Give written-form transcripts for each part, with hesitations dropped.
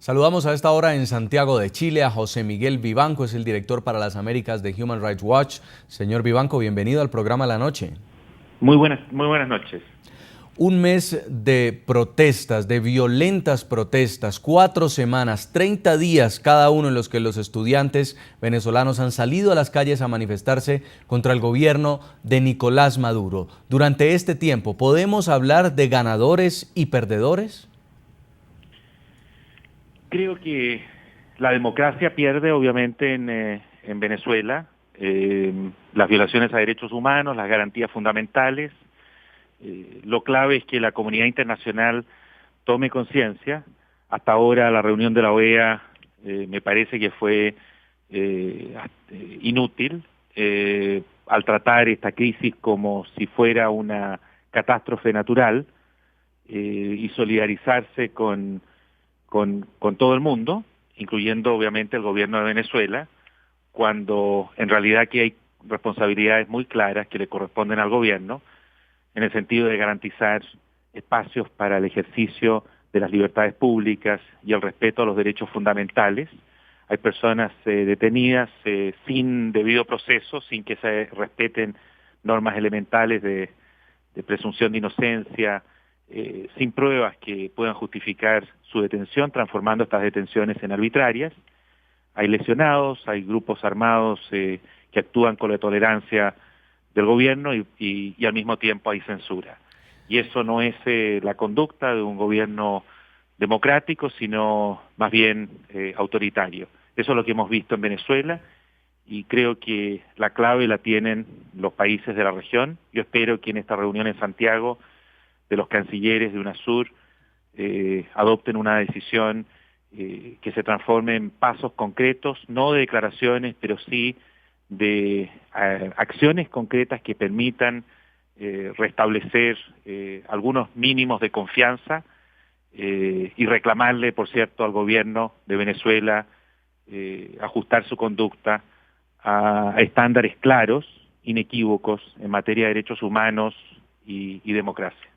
Saludamos a esta hora en Santiago de Chile a José Miguel Vivanco, es el director para las Américas de Human Rights Watch. Señor Vivanco, bienvenido al programa La Noche. Muy buenas noches. Un mes de protestas, de violentas protestas, 4 semanas, 30 días cada uno en los que los estudiantes venezolanos han salido a las calles a manifestarse contra el gobierno de Nicolás Maduro. Durante este tiempo, ¿podemos hablar de ganadores y perdedores? Creo que la democracia pierde obviamente en Venezuela, las violaciones a derechos humanos, las garantías fundamentales. Lo clave es que la comunidad internacional tome conciencia. Hasta ahora la reunión de la OEA me parece que fue inútil al tratar esta crisis como si fuera una catástrofe natural y solidarizarse con todo el mundo, incluyendo obviamente el gobierno de Venezuela, cuando en realidad aquí hay responsabilidades muy claras que le corresponden al gobierno, en el sentido de garantizar espacios para el ejercicio de las libertades públicas y el respeto a los derechos fundamentales. Hay personas detenidas sin debido proceso, sin que se respeten normas elementales de presunción de inocencia, sin pruebas que puedan justificar su detención, transformando estas detenciones en arbitrarias. Hay lesionados, hay grupos armados que actúan con la tolerancia del gobierno y al mismo tiempo hay censura. Y eso no es la conducta de un gobierno democrático, sino más bien autoritario. Eso es lo que hemos visto en Venezuela y creo que la clave la tienen los países de la región. Yo espero que en esta reunión en Santiago de los cancilleres de UNASUR adopten una decisión que se transforme en pasos concretos, no de declaraciones, pero sí de acciones concretas que permitan restablecer algunos mínimos de confianza y reclamarle, por cierto, al gobierno de Venezuela ajustar su conducta a estándares claros, inequívocos en materia de derechos humanos y democracia.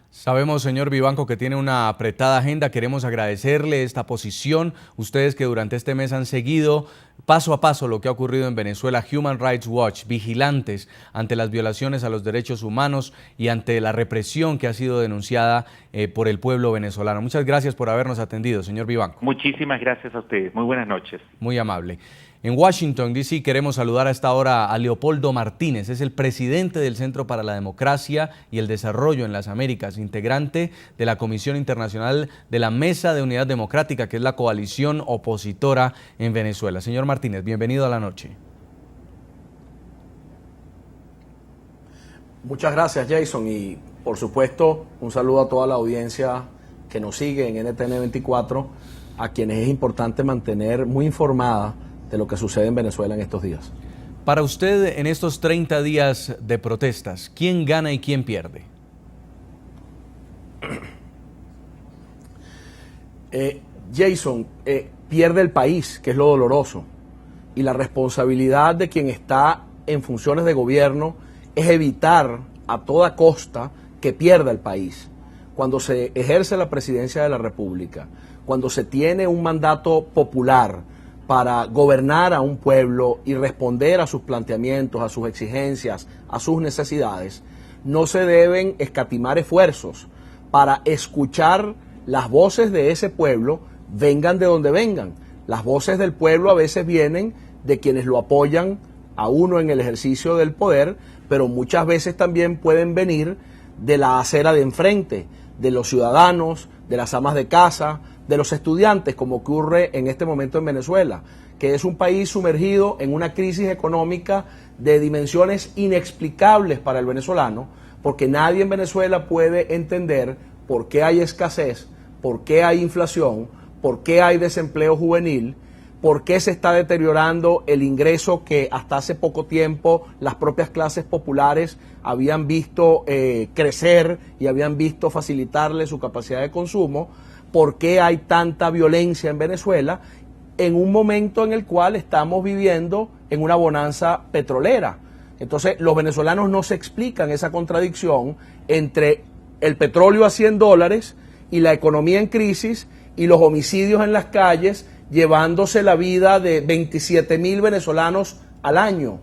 Sabemos, señor Vivanco, que tiene una apretada agenda. Queremos agradecerle esta posición. Ustedes que durante este mes han seguido paso a paso lo que ha ocurrido en Venezuela, Human Rights Watch, vigilantes ante las violaciones a los derechos humanos y ante la represión que ha sido denunciada por el pueblo venezolano. Muchas gracias por habernos atendido, señor Vivanco. Muchísimas gracias a ustedes. Muy buenas noches. Muy amable. En Washington, D.C., queremos saludar a esta hora a Leopoldo Martínez. Es el presidente del Centro para la Democracia y el Desarrollo en las Américas, integrante de la Comisión Internacional de la Mesa de Unidad Democrática, que es la coalición opositora en Venezuela. Señor Martínez, bienvenido a La Noche. Muchas gracias, Jason, y por supuesto un saludo a toda la audiencia que nos sigue en NTN 24, a quienes es importante mantener muy informada de lo que sucede en Venezuela en estos días. Para usted, en estos 30 días de protestas, ¿quién gana y quién pierde? Jason, pierde el país, que es lo doloroso, y la responsabilidad de quien está en funciones de gobierno es evitar a toda costa que pierda el país. Cuando se ejerce la presidencia de la República, cuando se tiene un mandato popular para gobernar a un pueblo y responder a sus planteamientos, a sus exigencias, a sus necesidades, no se deben escatimar esfuerzos para escuchar las voces de ese pueblo, vengan de donde vengan. Las voces del pueblo a veces vienen de quienes lo apoyan a uno en el ejercicio del poder, pero muchas veces también pueden venir de la acera de enfrente, de los ciudadanos, de las amas de casa, de los estudiantes, como ocurre en este momento en Venezuela, que es un país sumergido en una crisis económica de dimensiones inexplicables para el venezolano, porque nadie en Venezuela puede entender por qué hay escasez, por qué hay inflación, por qué hay desempleo juvenil, por qué se está deteriorando el ingreso que hasta hace poco tiempo las propias clases populares habían visto crecer y habían visto facilitarle su capacidad de consumo. ¿Por qué hay tanta violencia en Venezuela en un momento en el cual estamos viviendo en una bonanza petrolera? Entonces, los venezolanos no se explican esa contradicción entre el petróleo a $100 y la economía en crisis y los homicidios en las calles, llevándose la vida de 27.000 venezolanos al año.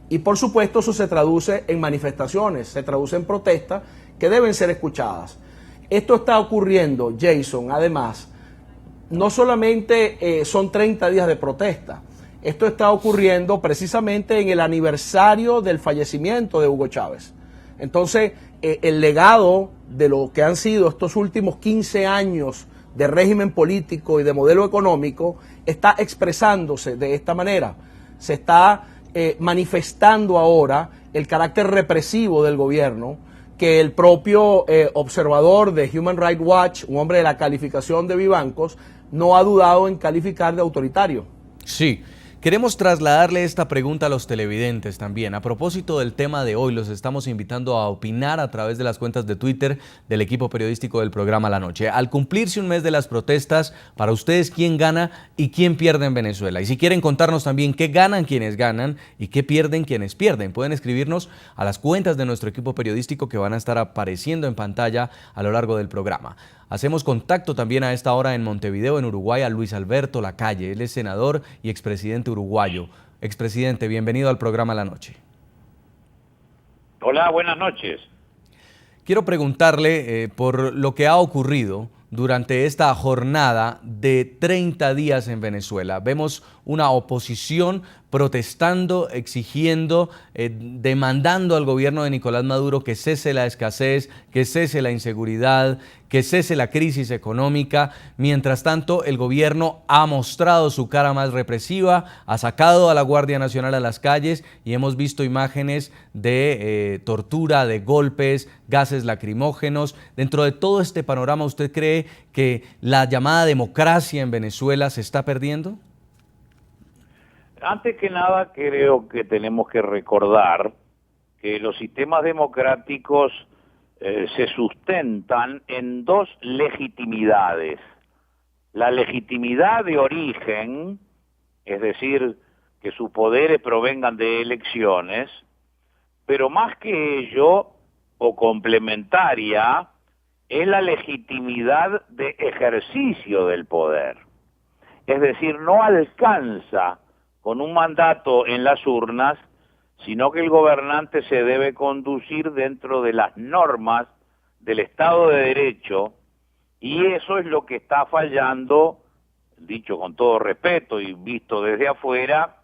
Y por supuesto eso se traduce en manifestaciones, se traduce en protestas que deben ser escuchadas. Esto está ocurriendo, Jason, además, no solamente son 30 días de protesta, esto está ocurriendo precisamente en el aniversario del fallecimiento de Hugo Chávez. Entonces, el legado de lo que han sido estos últimos 15 años de régimen político y de modelo económico está expresándose de esta manera. Se está manifestando ahora el carácter represivo del gobierno, que el propio observador de Human Rights Watch, un hombre de la calificación de Vivancos, no ha dudado en calificar de autoritario. Sí. Queremos trasladarle esta pregunta a los televidentes también. A propósito del tema de hoy, los estamos invitando a opinar a través de las cuentas de Twitter del equipo periodístico del programa La Noche. Al cumplirse un mes de las protestas, para ustedes, ¿quién gana y quién pierde en Venezuela? Y si quieren contarnos también qué ganan quienes ganan y qué pierden quienes pierden, pueden escribirnos a las cuentas de nuestro equipo periodístico que van a estar apareciendo en pantalla a lo largo del programa. Hacemos contacto también a esta hora en Montevideo, en Uruguay, a Luis Alberto Lacalle. Él es senador y expresidente uruguayo. Expresidente, bienvenido al programa La Noche. Hola, buenas noches. Quiero preguntarle por lo que ha ocurrido durante esta jornada de 30 días en Venezuela. Vemos una oposición protestando, exigiendo, demandando al gobierno de Nicolás Maduro que cese la escasez, que cese la inseguridad, que cese la crisis económica. Mientras tanto, el gobierno ha mostrado su cara más represiva, ha sacado a la Guardia Nacional a las calles y hemos visto imágenes de tortura, de golpes, gases lacrimógenos. Dentro de todo este panorama, ¿usted cree que la llamada democracia en Venezuela se está perdiendo? Antes que nada, creo que tenemos que recordar que los sistemas democráticos se sustentan en dos legitimidades. La legitimidad de origen, es decir, que sus poderes provengan de elecciones, pero más que ello, o complementaria, es la legitimidad de ejercicio del poder. Es decir, no alcanza con un mandato en las urnas, sino que el gobernante se debe conducir dentro de las normas del Estado de Derecho, y eso es lo que está fallando, dicho con todo respeto y visto desde afuera,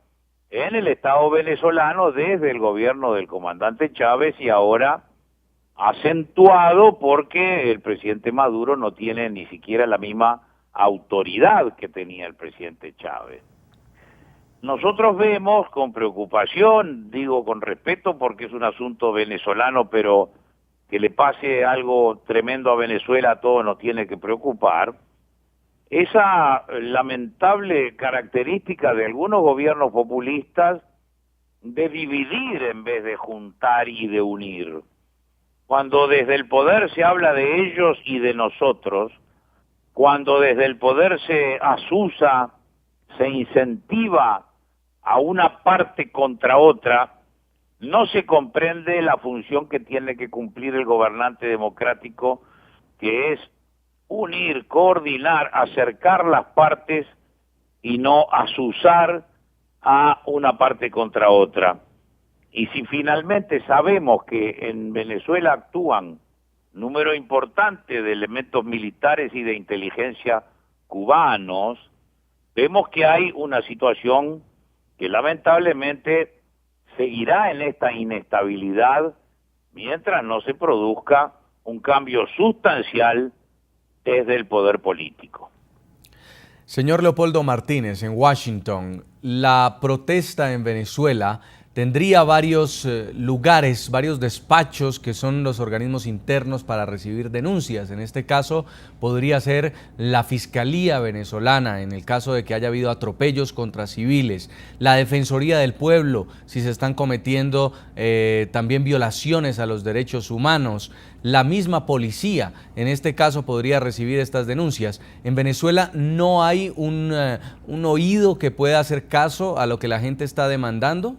en el Estado venezolano desde el gobierno del comandante Chávez y ahora acentuado porque el presidente Maduro no tiene ni siquiera la misma autoridad que tenía el presidente Chávez. Nosotros vemos con preocupación, digo con respeto porque es un asunto venezolano, pero que le pase algo tremendo a Venezuela a todos nos tiene que preocupar, esa lamentable característica de algunos gobiernos populistas de dividir en vez de juntar y de unir. Cuando desde el poder se habla de ellos y de nosotros, cuando desde el poder se asusa, se incentiva a una parte contra otra, no se comprende la función que tiene que cumplir el gobernante democrático, que es unir, coordinar, acercar las partes y no asusar a una parte contra otra. Y si finalmente sabemos que en Venezuela actúan número importante de elementos militares y de inteligencia cubanos, vemos que hay una situación que lamentablemente seguirá en esta inestabilidad mientras no se produzca un cambio sustancial desde el poder político. Señor Leopoldo Martínez, en Washington, la protesta en Venezuela tendría varios lugares, varios despachos que son los organismos internos para recibir denuncias. En este caso podría ser la Fiscalía venezolana, en el caso de que haya habido atropellos contra civiles, la Defensoría del Pueblo, si se están cometiendo también violaciones a los derechos humanos, la misma policía, en este caso podría recibir estas denuncias. En Venezuela no hay un oído que pueda hacer caso a lo que la gente está demandando.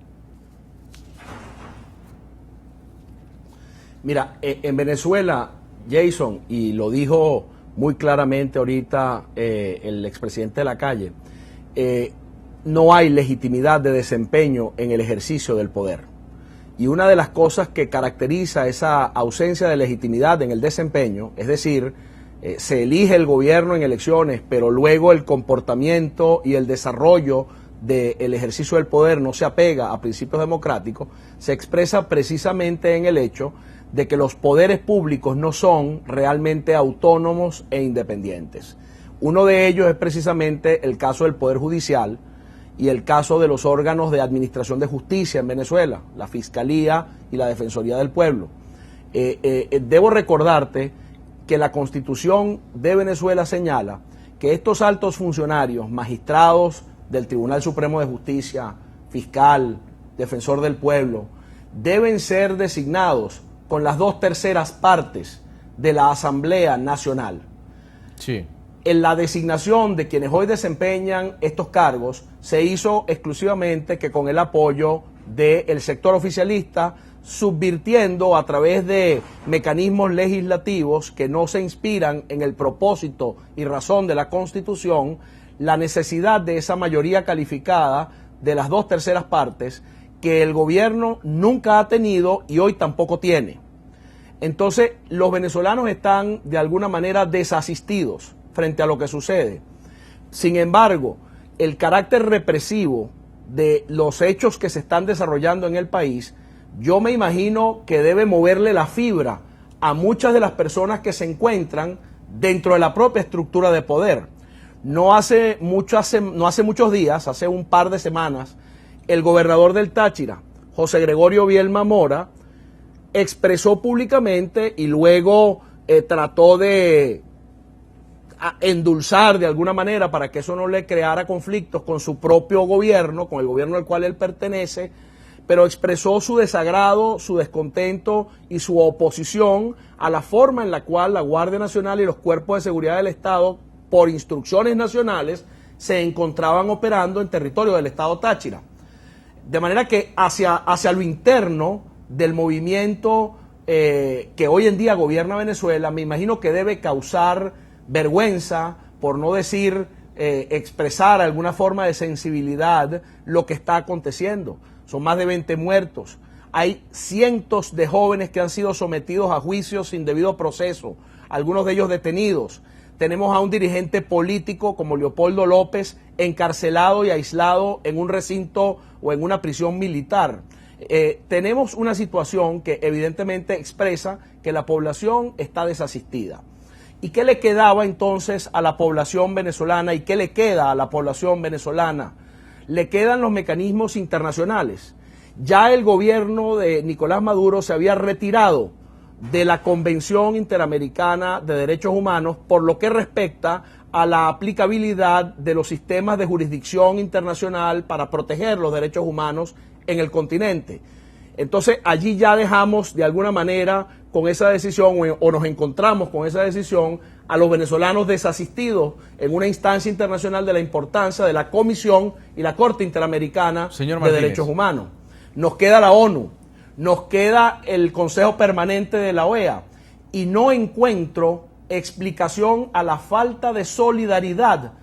Mira, en Venezuela, Jason, y lo dijo muy claramente ahorita el expresidente de la calle, no hay legitimidad de desempeño en el ejercicio del poder. Y una de las cosas que caracteriza esa ausencia de legitimidad en el desempeño, es decir, se elige el gobierno en elecciones, pero luego el comportamiento y el desarrollo del ejercicio del poder no se apega a principios democráticos, se expresa precisamente en el hecho de que los poderes públicos no son realmente autónomos e independientes. Uno de ellos es precisamente el caso del Poder Judicial y el caso de los órganos de administración de justicia en Venezuela, la Fiscalía y la Defensoría del Pueblo. Debo recordarte que la Constitución de Venezuela señala que estos altos funcionarios, magistrados del Tribunal Supremo de Justicia, fiscal, defensor del pueblo, deben ser designados con las 2/3 partes de la Asamblea Nacional. Sí. En la designación de quienes hoy desempeñan estos cargos se hizo exclusivamente que con el apoyo del sector oficialista, subvirtiendo a través de mecanismos legislativos que no se inspiran en el propósito y razón de la Constitución, la necesidad de esa mayoría calificada de las 2/3 partes que el gobierno nunca ha tenido y hoy tampoco tiene. Entonces, los venezolanos están de alguna manera desasistidos frente a lo que sucede. Sin embargo, el carácter represivo de los hechos que se están desarrollando en el país, yo me imagino que debe moverle la fibra a muchas de las personas que se encuentran dentro de la propia estructura de poder. No hace muchos días, hace un par de semanas, el gobernador del Táchira, José Gregorio Bielma Mora, expresó públicamente y luego trató de endulzar de alguna manera para que eso no le creara conflictos con su propio gobierno, con el gobierno al cual él pertenece, pero expresó su desagrado, su descontento y su oposición a la forma en la cual la Guardia Nacional y los cuerpos de seguridad del Estado, por instrucciones nacionales, se encontraban operando en territorio del Estado Táchira. De manera que hacia lo interno del movimiento que hoy en día gobierna Venezuela, me imagino que debe causar vergüenza, por no decir expresar alguna forma de sensibilidad lo que está aconteciendo. Son más de 20 muertos. Hay cientos de jóvenes que han sido sometidos a juicios sin debido proceso, algunos de ellos detenidos. Tenemos a un dirigente político como Leopoldo López encarcelado y aislado en un recinto o en una prisión militar. Tenemos una situación que evidentemente expresa que la población está desasistida. ¿Y qué le quedaba entonces a la población venezolana y qué le queda a la población venezolana? Le quedan los mecanismos internacionales. Ya el gobierno de Nicolás Maduro se había retirado de la Convención Interamericana de Derechos Humanos por lo que respecta a la aplicabilidad de los sistemas de jurisdicción internacional para proteger los derechos humanos en el continente. Entonces allí ya dejamos de alguna manera con esa decisión o nos encontramos con esa decisión a los venezolanos desasistidos en una instancia internacional de la importancia de la Comisión y la Corte Interamericana de Derechos Humanos. Nos queda la ONU, nos queda el Consejo Permanente de la OEA y no encuentro explicación a la falta de solidaridad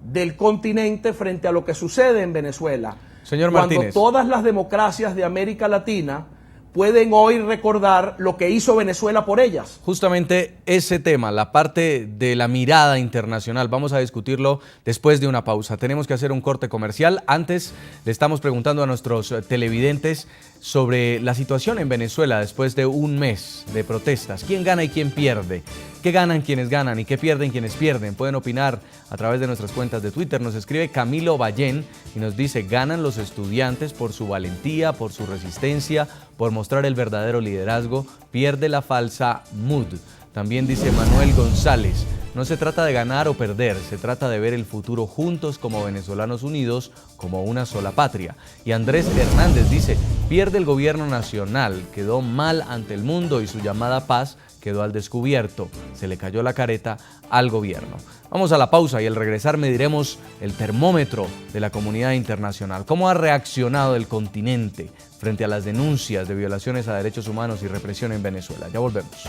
del continente frente a lo que sucede en Venezuela. Señor Martínez, cuando todas las democracias de América Latina pueden hoy recordar lo que hizo Venezuela por ellas. Justamente ese tema, la parte de la mirada internacional, vamos a discutirlo después de una pausa. Tenemos que hacer un corte comercial. Antes le estamos preguntando a nuestros televidentes sobre la situación en Venezuela después de un mes de protestas. ¿Quién gana y quién pierde? ¿Qué ganan quienes ganan y qué pierden quienes pierden? Pueden opinar a través de nuestras cuentas de Twitter. Nos escribe Camilo Ballén y nos dice: ganan los estudiantes por su valentía, por su resistencia, por mostrar el verdadero liderazgo, pierde la falsa mood. También dice Manuel González: no se trata de ganar o perder, se trata de ver el futuro juntos como venezolanos unidos, como una sola patria. Y Andrés Hernández dice: pierde el gobierno nacional, quedó mal ante el mundo y su llamada paz quedó al descubierto, se le cayó la careta al gobierno. Vamos a la pausa y al regresar mediremos el termómetro de la comunidad internacional. ¿Cómo ha reaccionado el continente frente a las denuncias de violaciones a derechos humanos y represión en Venezuela? Ya volvemos.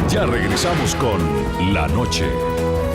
Ya regresamos con La Noche.